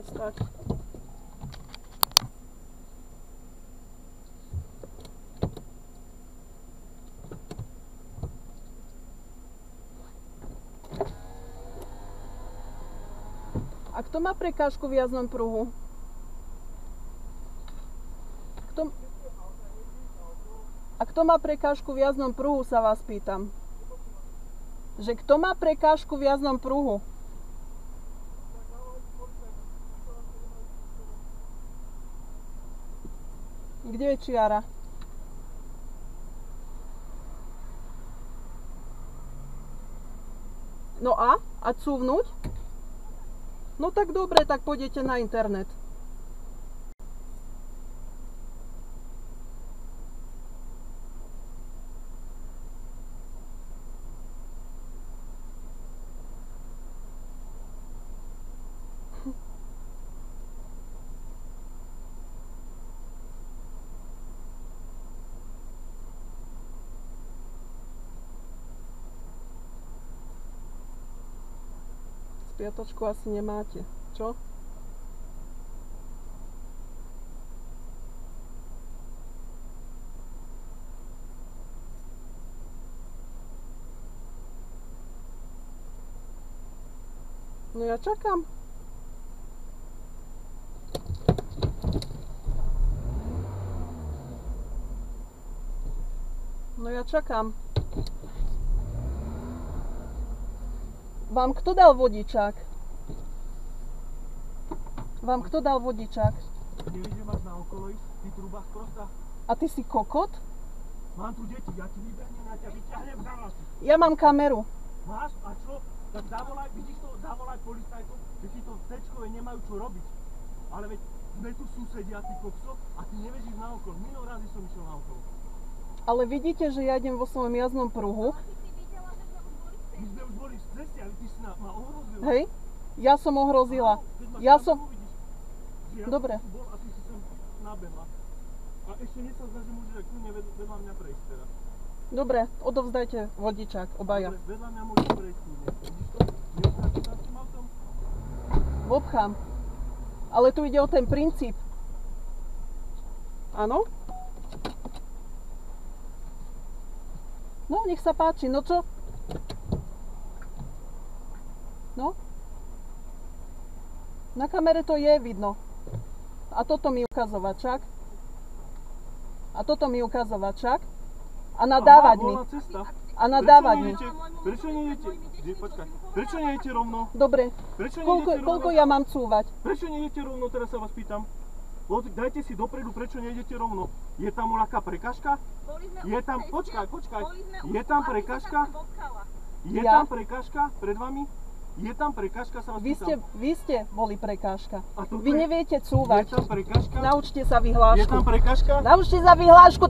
stať. A kto má prekážku v jazdnom pruhu? A kto má prekážku v jazdnom pruhu, sa vás pýtam. Že kto má prekážku v jazdnom pruhu? Kde je čiara? No a? A cúvnuť? No tak dobre, tak pôjdete na internet. Spiatočku asi nemáte, čo? No ja čakám. No ja čakám. Vám kto dal vodičák? Vám kto dal vodičák? Nevíš, že máš na okolo ísť v tých trubách prosta? A ty si kokot? Mám tu deti, ja ti vybehnem, ja ťa vyťahnem za vlasy. Ja mám kameru. Máš? A čo? Tak zavolaj, vidíš to, zavolaj policajtov, že ti to tečkové nemajú čo robiť. Ale veď sme tu susedia, ty kokso, a ty nevieš ísť na okolo. Minulý razy som išiel na okolo. Ale vidíte, že ja idem vo svojom jazdnom pruhu. My sme už boli v ceste, ale ty si ma ohrozila. Hej? Ja som ohrozila. Ja som... Dobre. Bol a ty si sem nabehla. A ešte hneď sa zdá, že môžeš aj kľudne vedľa mňa prejsť teraz. Dobre, odovzdajte vodičák, obaja. Dobre, vedľa mňa môžeš prejsť kľudne. Vidíš to? Neobcháš sa s tým autom? Obchám. Ale tu ide o ten princíp. Áno? No, nech sa páči. No čo? No? Na kamere to je vidno. A toto mi ukazovačák. A toto mi ukazovačák. A nadávať mi. A nadávať mi. Prečo nejdete? Počkaj. Prečo nejdete rovno? Dobre. Koľko ja mám cúvať? Prečo nejdete rovno? Teraz sa vás pýtam. Dajte si dopredu, prečo nejdete rovno? Je tam nejaká prekážka? Je tam, počkaj. Je tam prekážka? Je tam prekážka pred vami? Je tam prekážka, sa vás pýtam. Vy ste boli prekážka. Vy neviete cúvať. Je tam prekážka? Naučte sa vyhlášku. Je tam prekážka? Naučte sa vyhlášku.